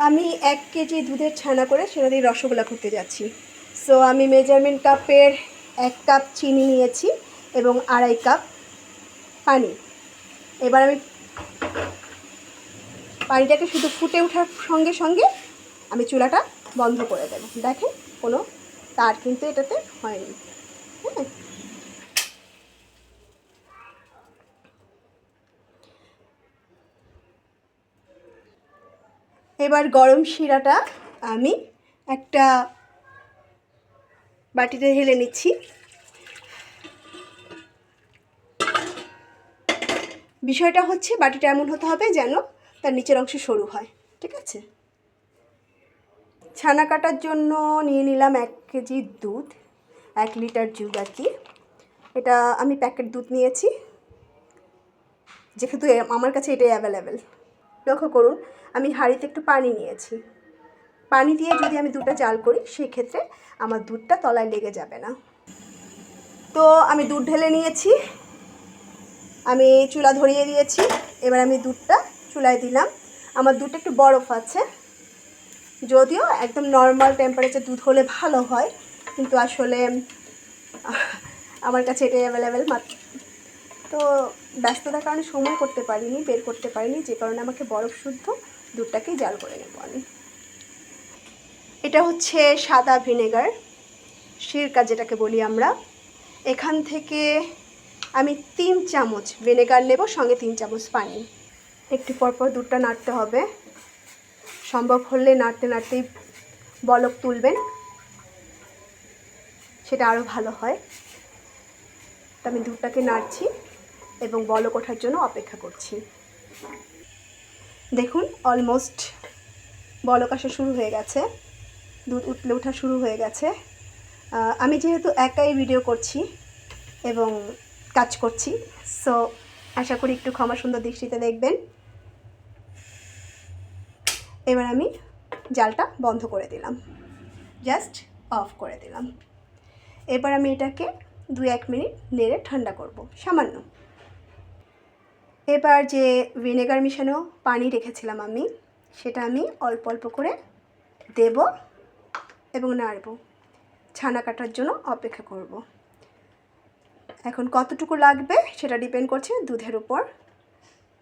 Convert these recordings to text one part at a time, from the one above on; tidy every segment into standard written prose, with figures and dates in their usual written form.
আমি 1 কেজি দুধের ছানা করে সেটা দিয়ে রসগোল্লা করতে যাচ্ছি। সো আমি মেজারমেন্ট কাপের 1 কাপ চিনি নিয়েছি এবং 2.5 কাপ পানি। এবার আমি পানিটাকে শুধু ফুটে ওঠার সঙ্গে সঙ্গে আমি চুলাটা বন্ধ করে দেব। দেখেন কোনো তার কিন্তু এটাতে হয়নি। হ্যাঁ, এবার গরম শিরাটা আমি একটা বাটিতে ঢেলে নিচ্ছি। বিষয়টা হচ্ছে বাটিটা এমন হতে হবে যেন তার নিচের অংশ সরু হয়, ঠিক আছে। ছানা কাটার জন্য নিয়ে নিলাম 1 কেজি দুধ, 1 লিটার দুধ আর কি। এটা আমি প্যাকেট দুধ নিয়েছি, যেহেতু আমার কাছে এটাই অ্যাভেলেবেল। লক্ষ্য করুন আমি হাঁড়িতে একটু পানি নিয়েছি। পানি দিয়ে যদি আমি দুধটা জাল করি সেক্ষেত্রে আমার দুধটা তলায় লেগে যাবে না। তো আমি দুধ ঢেলে নিয়েছি, আমি চুলা ধরিয়ে দিয়েছি। এবার আমি দুধটা চুলায় দিলাম। আমার দুধটা একটু বরফ আছে, যদিও একদম নর্মাল টেম্পারেচার দুধ হলে ভালো হয়, কিন্তু আসলে আমার কাছে এটাই অ্যাভেলেবেল মাত্র। তো ব্যস্ততার কারণে সময় বের করতে পারিনি, যে কারণে আমাকে বরফ শুদ্ধ দুধটাকেই জাল করে নেব আমি। এটা হচ্ছে সাদা ভিনেগার, সিরকা যেটাকে বলি আমরা। এখান থেকে আমি 3 চামচ ভিনেগার নেব, সঙ্গে 3 চামচ পানি। একটু পরপর দুধটা নাড়তে হবে, সম্ভব হলে নাড়তে নাড়তেই বলক তুলবেন, সেটা আরও ভালো হয়। তো আমি দুধটাকে নাড়ছি এবং বলক ওঠার জন্য অপেক্ষা করছি। দেখুন অলমোস্ট বলক আসা শুরু হয়ে গেছে, দুধ উঠলে ওঠা শুরু হয়ে গেছে। আমি যেহেতু একাই ভিডিও করছি এবং কাজ করছি, সো আশা করি একটু ক্ষমা সুন্দর দৃষ্টিতে দেখবেন। এবার আমি জালটা বন্ধ করে দিলাম, জাস্ট অফ করে দিলাম। এবার আমি এটাকে 2-1 মিনিট নেড়ে ঠান্ডা করব সামান্য। এবার যে ভিনেগার মিশানো পানি রেখেছিলাম আমি, সেটা আমি অল্প অল্প করে দেব এবং নাড়ব। ছানা কাটার জন্য অপেক্ষা করব। এখন কতটুকু লাগবে সেটা ডিপেন্ড করছে দুধের উপর।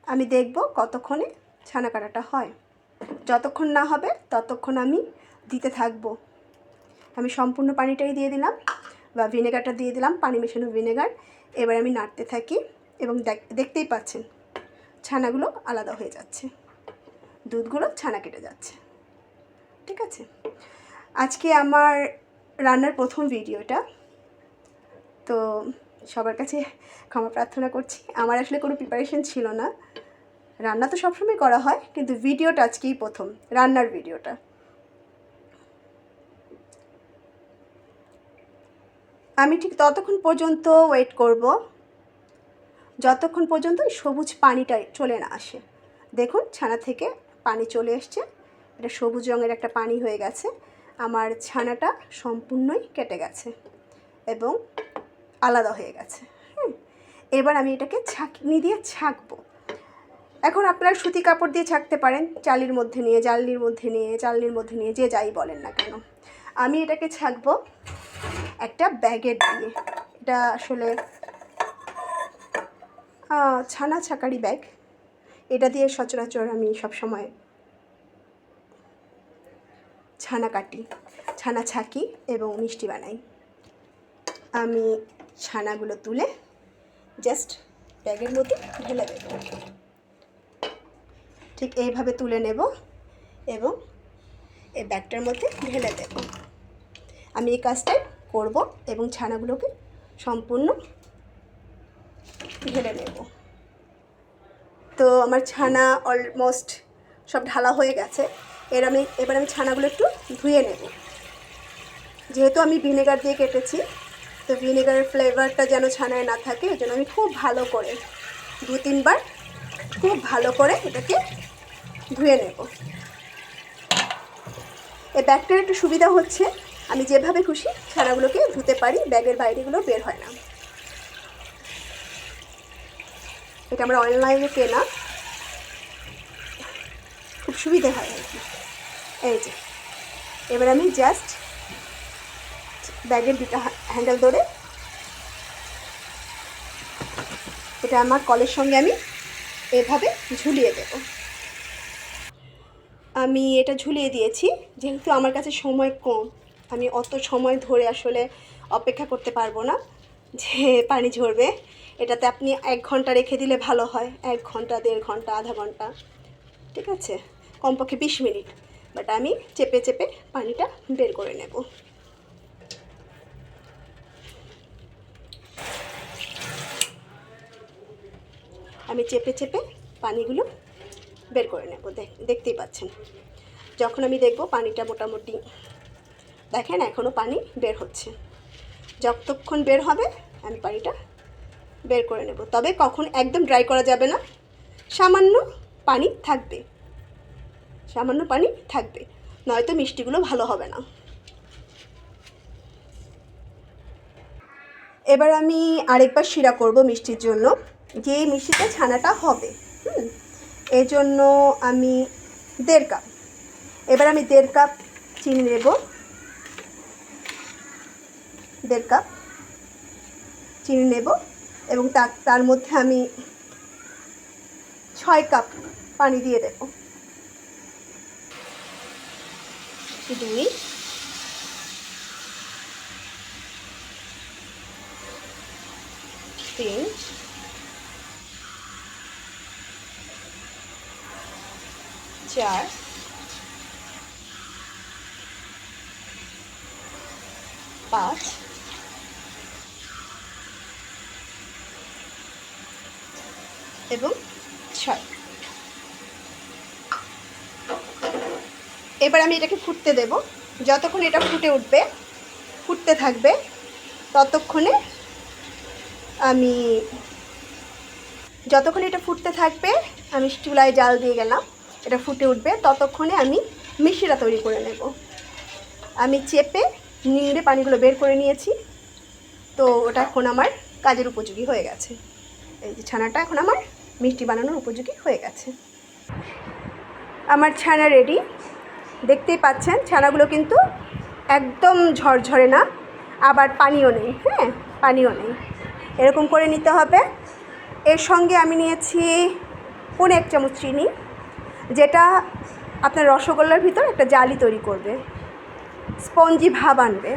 আমি দেখব কতক্ষণে ছানা কাটাটা হয়। যতক্ষণ না হবে ততক্ষণ আমি দিতে থাকব। আমি সম্পূর্ণ পানিটাই দিয়ে দিলাম বা ভিনেগারটা দিয়ে দিলাম, পানি মেশানো ভিনেগার। এবার আমি নাড়তে থাকি এবং দেখতেই পাচ্ছেন ছানাগুলো আলাদা হয়ে যাচ্ছে, দুধগুলো ছানা কেটে যাচ্ছে, ঠিক আছে। আজকে আমার রান্নার প্রথম ভিডিওটা, তো সবার কাছে ক্ষমা প্রার্থনা করছি। আমার আসলে কোনো প্রিপারেশন ছিল না, রান্না তো সবসময় করা হয়, কিন্তু ভিডিওটা আজকেই প্রথম, রান্নার ভিডিওটা। আমি ঠিক ততক্ষণ পর্যন্ত ওয়েট করব যতক্ষণ পর্যন্ত সবুজ পানিটা চলে না আসে। দেখুন ছানা থেকে পানি চলে এসছে, এটা সবুজ রঙের একটা পানি হয়ে গেছে। আমার ছানাটা সম্পূর্ণই কেটে গেছে এবং আলাদা হয়ে গেছে। এবার আমি এটাকে ছাঁকনি দিয়ে ছাঁকবো। এখন আপনারা সুতি কাপড় দিয়ে ছাঁকতে পারেন, চালির মধ্যে নিয়ে, চালনির মধ্যে নিয়ে, যে যাই বলেন না কেন। আমি এটাকে ছাঁকবো একটা ব্যাগের দিয়ে। এটা আসলে ছানা ছাকারি ব্যাগ, এটা দিয়ে সচরাচর আমি সবসময় ছানা কাটি, ছানা ছাকি এবং মিষ্টি বানাই। আমি ছানাগুলো তুলে জাস্ট ব্যাগের মধ্যে ঢেলে দেব, ঠিক এইভাবে তুলে নেব এবং এই ব্যাগটার মধ্যে ঢেলে দেব। আমি এই কাজটাই করব এবং ছানাগুলোকে সম্পূর্ণ ঢেলে নেব। তো আমার ছানা অলমোস্ট সব ঢালা হয়ে গেছে। এবার আমি ছানাগুলো একটু ধুয়ে নেব। যেহেতু আমি ভিনেগার দিয়ে কেটেছি, তো ভিনেগারের ফ্লেভারটা যেন ছানায় না থাকে, এই জন্য আমি খুব ভালো করে 2-3 বার খুব ভালো করে এটাকে ধুয়ে নেব। এই ব্যাগটার একটু সুবিধা হচ্ছে আমি যেভাবে খুশি ছানাগুলোকে ধুতে পারি, ব্যাগের বাইরেগুলো বের হয় না। এটা আমরা অনলাইনে কেনা, খুব সুবিধে হয় আর কি। এই যে এবার আমি জাস্ট ব্যাগের দুটো হ্যান্ডেল ধরে এটা আমার কলের সঙ্গে আমি এভাবে ঝুলিয়ে দেব। আমি এটা ঝুলিয়ে দিয়েছি, যেহেতু আমার কাছে সময় কম, আমি অত সময় ধরে আসলে অপেক্ষা করতে পারবো না যে পানি ঝরবে। এটাতে আপনি 1 ঘন্টা রেখে দিলে ভালো হয়, 1 ঘন্টা, 1.5 ঘন্টা, আধা ঘন্টা, ঠিক আছে, কমপক্ষে 20 মিনিট। বাট আমি চেপে চেপে পানিটা বের করে নেব। আমি চেপে চেপে পানিগুলো বের করে নেব। দেখতেই পাচ্ছেন, যখন আমি দেখব পানিটা মোটামুটি, দেখেন এখনও পানি বের হচ্ছে, যতক্ষণ বের হবে আমি পানিটা বের করে নেব। তবে কখন একদম ড্রাই করা যাবে না, সামান্য পানি থাকবে, সামান্য পানি থাকবে, নয়তো মিষ্টিগুলো ভালো হবে না। এবার আমি আরেকবার শিরা করব মিষ্টির জন্য, যে মিষ্টিতে ছানাটা হবে। এই জন্য আমি 1.5 কাপ, এবার আমি 1.5 কাপ চিনি নেব, 1.5 কাপ চিনি নেব, এবং তার মধ্যে আমি 6 কাপ পানি দিয়ে দেব। 2, 3, 4, 5, এবং 6। এবার আমি এটাকে ফুটতে দেব। যতক্ষণ এটা ফুটে উঠবে, ফুটতে থাকবে, ততক্ষণে আমি যতক্ষণ এটা ফুটতে থাকবে আমি চুলায় জাল দিয়ে গেলাম, এটা ফুটে উঠবে, ততক্ষণে আমি মিষ্টিটা তৈরি করে নেব। আমি চেপে নিংড়ে পানিগুলো বের করে নিয়েছি, তো ওটা এখন আমার কাজের উপযোগী হয়ে গেছে। এই যে ছানাটা এখন আমার মিষ্টি বানানোর উপযোগী হয়ে গেছে। আমার ছানা রেডি, দেখতেই পাচ্ছেন। ছানাগুলো কিন্তু একদম ঝরঝরে না, আবার পানিও নেই, হ্যাঁ পানিও নেই, এরকম করে নিতে হবে। এর সঙ্গে আমি নিয়েছি 1 চামচ চিনি, যেটা আপনার রসগোল্লার ভিতর একটা জালি তৈরি করবে, স্পঞ্জি ভাব আনবে।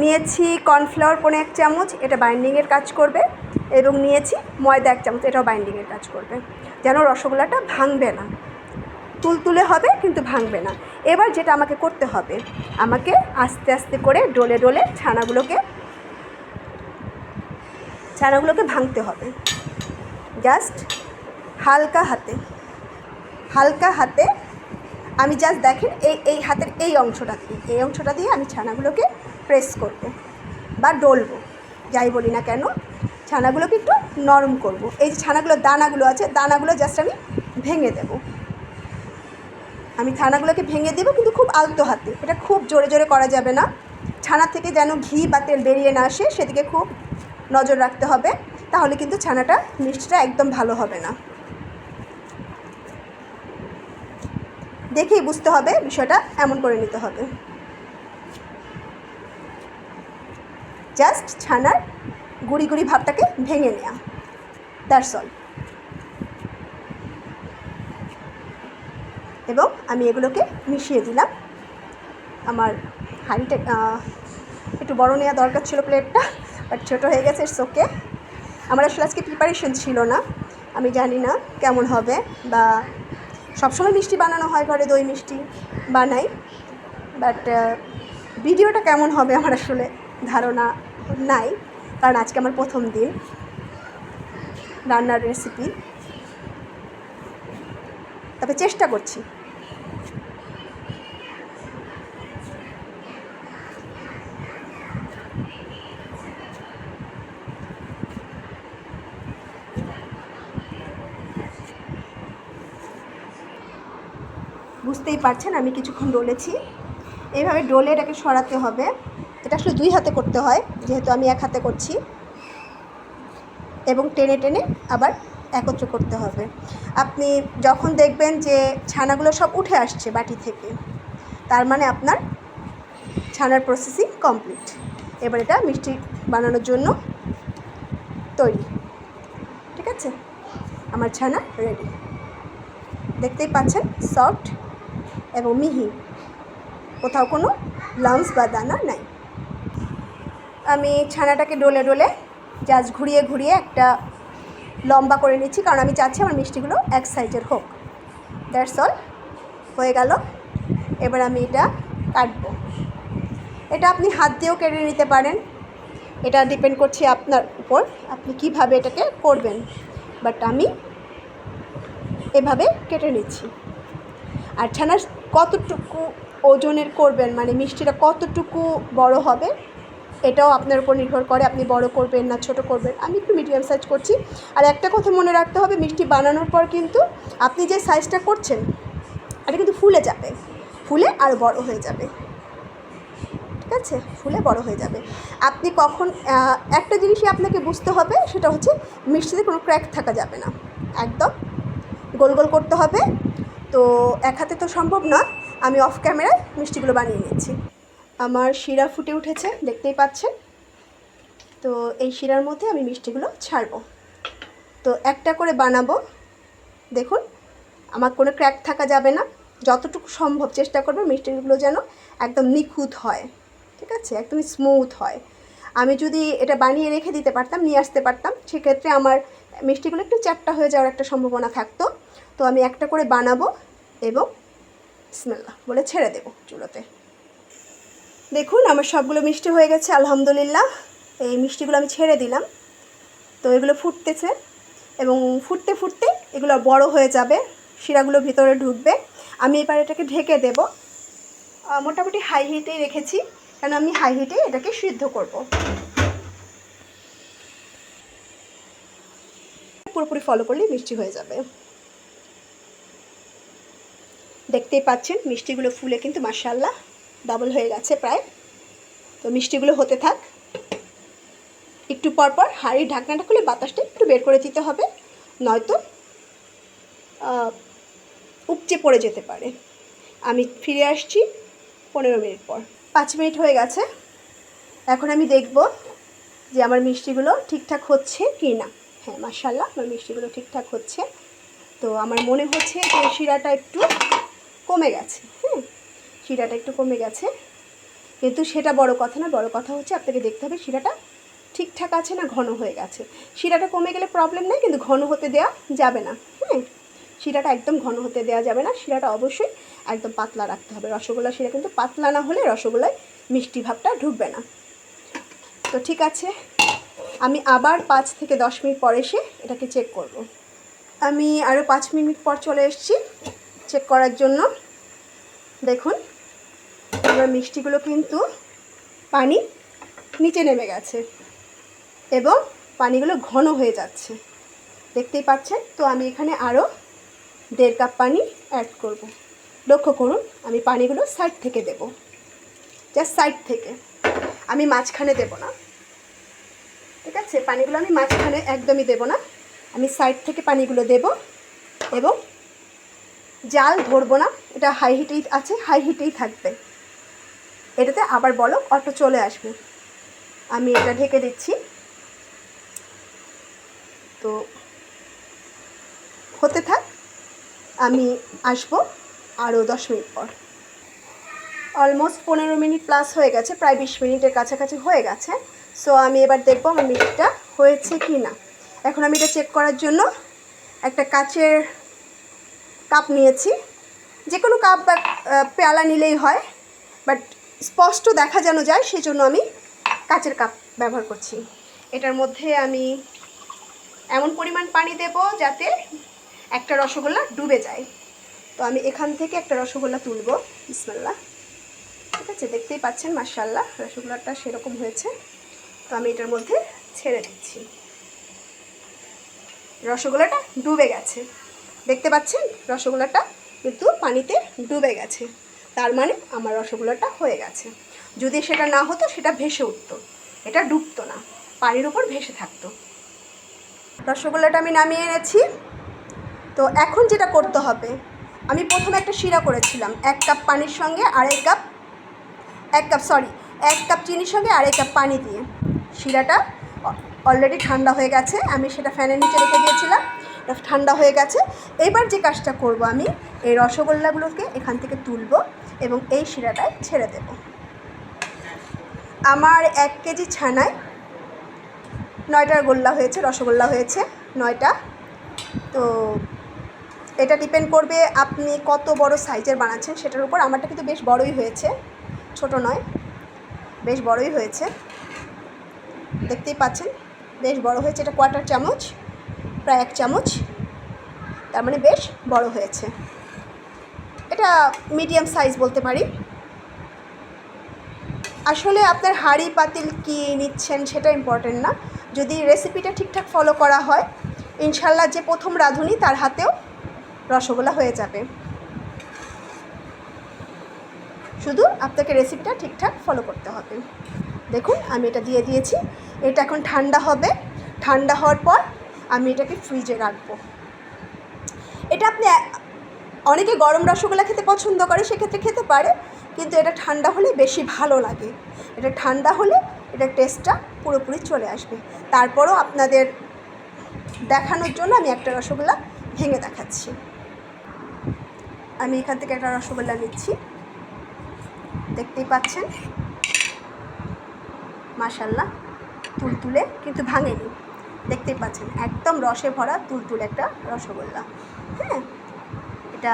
নিয়েছি কর্নফ্লাওয়ার 1 চামচ, এটা বাইন্ডিংয়ের কাজ করবে, এবং নিয়েছি ময়দা 1 চামচ, এটাও বাইন্ডিংয়ের কাজ করবে, যেন রসগোল্লাটা ভাঙবে না, তুলতুলে হবে কিন্তু ভাঙবে না। এবার যেটা আমাকে করতে হবে, আমাকে আস্তে আস্তে করে ডলে ডলে ছানাগুলোকে ভাঙতে হবে। জাস্ট হালকা হাতে আমি জাস্ট দেখেন এই হাতের এই অংশটা দিয়ে আমি ছানাগুলোকে প্রেস করব বা ডলবো, যাই বলি না কেন, ছানাগুলোকে একটু নরম করব। এই যে ছানাগুলোর দানাগুলো আছে, দানাগুলো জাস্ট আমি ভেঙে দেব। আমি ছানাগুলোকে ভেঙে দেবো, কিন্তু খুব আলতো হাতে, এটা খুব জোরে জোরে করা যাবে না। ছানা থেকে যেন ঘি বা তেল বেরিয়ে না আসে, সেদিকে খুব নজর রাখতে হবে, তাহলে কিন্তু ছানাটা মিষ্টিটা একদম ভালো হবে না। দেখেই বুঝতে হবে বিষয়টা, এমন করে নিতে হবে। জাস্ট ছানার গুঁড়ি গুঁড়ি ভাবটাকে ভেঙে নেওয়া, দ্যাটস অল। এবং আমি এগুলোকে মিশিয়ে দিলাম। আমার হাঁড়িটা একটু বড় নেওয়া দরকার ছিল প্লেটটা, বাট ছোটো হয়ে গেছে, ইটস ওকে। আমার আসলে আজকে প্রিপারেশন ছিল না, আমি জানি না কেমন হবে, বা সবসময় মিষ্টি বানানো হয় ঘরে, দই মিষ্টি বানাই, বাট ভিডিওটা কেমন হবে আমার আসলে ধারণা নাই, কারণ আজকে আমার প্রথম দিন রান্নার রেসিপি, তবে চেষ্টা করছি। বুঝতেই পারছেন আমি কিছুক্ষণ ডলেছি, এইভাবে ডলে এটাকে সরাতে হবে। এটা আসলে 2 হাতে করতে হয়, যেহেতু আমি 1 হাতে করছি, এবং টেনে টেনে আবার একত্র করতে হবে। আপনি যখন দেখবেন যে ছানাগুলো সব উঠে আসছে বাটি থেকে, তার মানে আপনার ছানার প্রসেসিং কমপ্লিট। এবার এটা মিষ্টি বানানোর জন্য তৈরি। ঠিক আছে, আমার ছানা রেডি। দেখতেই পাচ্ছেন সফট এবং মিহি, কোথাও কোনো লাম্পস বা দানা নাই। আমি ছানাটাকে ডলে ডলে জাস্ট ঘুরিয়ে ঘুরিয়ে একটা লম্বা করে নিচ্ছি, কারণ আমি চাচ্ছি আমার মিষ্টিগুলো এক সাইজের হোক। দ্যাটস অল, হয়ে গেল। এবার আমি এটা কাটবো। এটা আপনি হাত দিয়েও কেটে নিতে পারেন, এটা ডিপেন্ড করছে আপনার উপর, আপনি কিভাবে এটাকে করবেন। বাট আমি এভাবে কেটে নিচ্ছি। আর ছানার কতটুকু ওজনের করবেন, মানে মিষ্টিটা কতটুকু বড় হবে, এটাও আপনার উপর নির্ভর করে, আপনি বড় করবেন না ছোট করবেন। আমি একটু মিডিয়াম সাইজ করছি। আর একটা কথা মনে রাখতে হবে, মিষ্টি বানানোর পর কিন্তু আপনি যে সাইজটা করছেন এটা কিন্তু ফুলে যাবে, ফুলে আরও বড় হয়ে যাবে। ঠিক আছে, ফুলে বড় হয়ে যাবে। আপনি কখন একটা জিনিসই আপনাকে বুঝতে হবে, সেটা হচ্ছে মিষ্টিতে কোনো ক্র্যাক থাকা যাবে না, একদম গোল গোল করতে হবে। তো এক হাতে তো সম্ভব না, আমি অফ ক্যামেরায় মিষ্টিগুলো বানিয়ে নিচ্ছি। আমার শিরা ফুটে উঠেছে, দেখতেই পাচ্ছেন। তো এই শিরার মধ্যে আমি মিষ্টিগুলো ছাড়বো। তো একটা করে বানাবো। দেখুন, আমার কোনো ক্র্যাক থাকা যাবে না, যতটুকু সম্ভব চেষ্টা করবো মিষ্টিগুলো যেন একদম নিখুঁত হয়। ঠিক আছে, একদম স্মুথ হয়। আমি যদি এটা বানিয়ে রেখে দিতে পারতাম, নিয়ে আসতে পারতাম, সেক্ষেত্রে আমার মিষ্টিগুলো একটু চ্যাপ্টা হয়ে যাওয়ার একটা সম্ভাবনা থাকতো। তো আমি একটা করে বানাবো এবং বিসমিল্লাহ বলে ছেড়ে দেবো চুলোতে। দেখুন, আমার সবগুলো মিষ্টি হয়ে গেছে আলহামদুলিল্লাহ। এই মিষ্টিগুলো আমি ছেড়ে দিলাম। তো এগুলো ফুটতেছে এবং ফুটতে ফুটতে এগুলো বড় হয়ে যাবে, শিরাগুলো ভিতরে ঢুকবে। আমি এবার এটাকে ঢেকে দেব। মোটামুটি হাই হিটেই রেখেছি, কারণ আমি হাই হিটে এটাকে সিদ্ধ করব। পুরোপুরি ফলো করলেই মিষ্টি হয়ে যাবে। দেখতেই পাচ্ছেন মিষ্টিগুলো ফুলে কিন্তু মাশাআল্লাহ ডাবল হয়ে গেছে প্রায়। তো মিষ্টিগুলো হতে থাক। একটু পর পর হাঁড়ির ঢাকনাটা খুলে বাতাসটা একটু বের করে দিতে হবে, নয়তো উপচে পড়ে যেতে পারে। আমি ফিরে আসছি 15 মিনিট পর। 5 মিনিট হয়ে গেছে। এখন আমি দেখব যে আমার মিষ্টিগুলো ঠিকঠাক হচ্ছে কি না। হ্যাঁ, মাশাআল্লাহ আমার মিষ্টিগুলো ঠিকঠাক হচ্ছে। তো আমার মনে হচ্ছে যে শিরাটা একটু কমে গেছে। শিরাটা একটু কমে গেছে, কিন্তু সেটা বড় কথা না। বড় কথা হচ্ছে আপনাকে দেখতে হবে শিরাটা ঠিকঠাক আছে না ঘন হয়ে গেছে। শিরাটা কমে গেলে প্রবলেম নেই, কিন্তু ঘন হতে দেওয়া যাবে না। শিরাটা একদম ঘন হতে দেওয়া যাবে না, শিরাটা অবশ্যই একদম পাতলা রাখতে হবে। রসগোল্লা শিরা কিন্তু পাতলা না হলে রসগোল্লায় মিষ্টি ভাবটা ঢুকবে না। তো ঠিক আছে, আমি আবার 5 থেকে 10 মিনিট পর এসে এটাকে চেক করব। আমি আরও 5 মিনিট পর চলে এসেছি চেক করার জন্য। দেখুন, আমার মিষ্টিগুলো কিন্তু পানি নিচে নেমে গেছে এবং পানিগুলো ঘন হয়ে যাচ্ছে, দেখতেই পাচ্ছেন। তো আমি এখানে আরও 1.5 কাপ পানি অ্যাড করব। লক্ষ্য করুন, আমি পানিগুলো সাইড থেকে দেব, জাস্ট সাইড থেকে, আমি মাঝখানে দেব না। ঠিক আছে, পানিগুলো আমি মাঝখানে একদমই দেব না, আমি সাইড থেকে পানিগুলো দেব এবং জাল ধরবো না। এটা হাই হিটেই আছে, হাই হিটেই থাকবে। এটাতে আবার বলক অটো চলে আসবে। আমি এটা ঢেকে দিচ্ছি। তো হতে থাক, আমি আসবো আরও 10 মিনিট পর। অলমোস্ট 15 মিনিট প্লাস হয়ে গেছে, প্রায় 20 মিনিটের কাছাকাছি হয়ে গেছে। সো আমি এবার দেখবো আমার মিষ্টিটা হয়েছে কি না। এখন আমি এটা চেক করার জন্য একটা কাচের কাপ নিয়েছি। যে কোনো কাপ বা পেয়ালা নিলেই হয়, বাট স্পষ্ট দেখা যেন যায় সেই জন্য আমি কাচের কাপ ব্যবহার করছি। এটার মধ্যে আমি এমন পরিমাণ পানি দেব যাতে একটা রসগোল্লা ডুবে যায়। তো আমি এখান থেকে একটা রসগোল্লা তুলব, বিসমিল্লাহ। ঠিক আছে, দেখতেই পাচ্ছেন মাশাআল্লাহ রসগোল্লাটা সেরকম হয়েছে। তো আমি এটার মধ্যে ছেড়ে দিচ্ছি। রসগোল্লাটা ডুবে গেছে, দেখতে পাচ্ছেন রসগোল্লাটা কিন্তু পানিতে ডুবে গেছে, তার মানে আমার রসগোল্লাটা হয়ে গেছে। যদি সেটা না হতো সেটা ভেসে উঠতো, এটা ডুবতো না, পানির উপর ভেসে থাকতো। রসগোল্লাটা আমি নামিয়ে এনেছি। তো এখন যেটা করতে হবে, আমি প্রথমে একটা শিরা করেছিলাম 1 কাপ পানির সঙ্গে এক কাপ চিনির সঙ্গে 1.5 কাপ পানি দিয়ে। শিরাটা অলরেডি ঠান্ডা হয়ে গেছে, আমি সেটা ফ্যানের নিচে রেখে দিয়েছিলাম, ঠান্ডা হয়ে গেছে। এবার যে কাজটা করব, আমি এই রসগোল্লাগুলোকে এখান থেকে তুলব এবং এই শিরাটায় ছেড়ে দেব। আমার 1 কেজি ছানায় 9টা গোল্লা হয়েছে, রসগোল্লা হয়েছে 9টা। তো এটা ডিপেন্ড করবে আপনি কত বড় সাইজের বানাচ্ছেন সেটার উপর। আমারটা কিন্তু বেশ বড়ই হয়েছে, ছোট নয়, বেশ বড়ই হয়েছে, দেখতেই পাচ্ছেন বেশ বড় হয়েছে। এটা 1/4 চামচ, প্রায় 1 চামচ, তার মানে বেশ বড় হয়েছে। এটা মিডিয়াম সাইজ বলতে পারি। আসলে আপনার হাঁড়ি পাতিল কি নিচ্ছেন সেটা ইম্পর্টেন্ট না, যদি রেসিপিটা ঠিকঠাক ফলো করা হয় ইনশাল্লাহ যে প্রথম রাঁধুনি তার হাতেও রসগোল্লা হয়ে যাবে। শুধু আপনাকে রেসিপিটা ঠিকঠাক ফলো করতে হবে। দেখুন আমি এটা দিয়ে দিয়েছি, এটা এখন ঠান্ডা হবে। ঠান্ডা হওয়ার পর আমি এটাকে ফ্রিজে রাখবো। এটা আপনি অনেকে গরম রসগোল্লা খেতে পছন্দ করে, সেক্ষেত্রে খেতে পারে, কিন্তু এটা ঠান্ডা হলে বেশি ভালো লাগে। এটা ঠান্ডা হলে এটা টেস্টটা পুরোপুরি চলে আসবে। তারপরও আপনাদের দেখানোর জন্য আমি একটা রসগোল্লা ভেঙে দেখাচ্ছি। আমি এখান থেকে একটা রসগোল্লা নিচ্ছি, দেখতেই পাচ্ছেন মাশাআল্লাহ তুলতুলে, কিন্তু ভাঙেনি, দেখতেই পাচ্ছেন একদম রসে ভরা তুলতুলে একটা রসগোল্লা। হ্যাঁ, এটা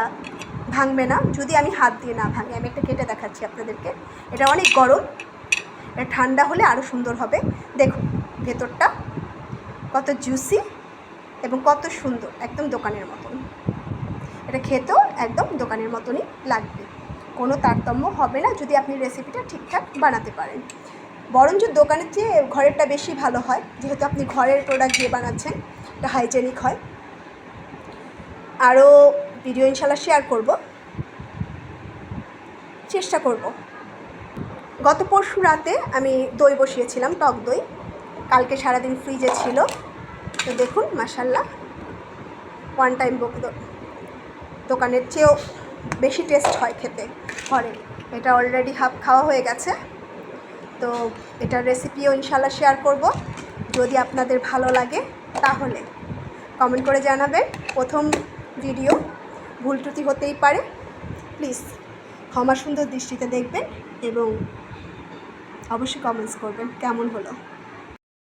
ভাঙবে না যদি আমি হাত দিয়ে না ভাঙি। আমি একটা কেটে দেখাচ্ছি আপনাদেরকে। এটা অনেক গরম, এটা ঠান্ডা হলে আরও সুন্দর হবে। দেখুন ভেতরটা কত জুসি এবং কত সুন্দর, একদম দোকানের মতন। এটা খেতেও একদম দোকানের মতনই লাগবে, কোনো তারতম্য হবে না যদি আপনি রেসিপিটা ঠিকঠাক বানাতে পারেন। বরঞ্চ দোকানের চেয়ে ঘরেরটা বেশি ভালো হয়, যেহেতু আপনি ঘরের প্রোডাক্ট দিয়ে বানাচ্ছেন, এটা হাইজেনিক হয়। আরও ভিডিও ইনশাল্লাহ শেয়ার করব, চেষ্টা করব। গত পরশু রাতে আমি দই বসিয়েছিলাম, টক দই, কালকে সারাদিন ফ্রিজে ছিল। তো দেখুন মাশাআল্লাহ, ওয়ান টাইম দোকানের চেয়েও বেশি টেস্ট হয় খেতে ঘরের। এটা অলরেডি হাফ খাওয়া হয়ে গেছে। তো এটার রেসিপিও ইনশাল্লাহ শেয়ার করব। যদি আপনাদের ভালো লাগে তাহলে কমেন্ট করে জানাবেন। প্রথম ভিডিও, ভুল ত্রুটি হতেই পারে, প্লিজ ক্ষমা সুন্দর দৃষ্টিতে দেখবেন এবং অবশ্যই কমেন্টস করবেন কেমন হলো।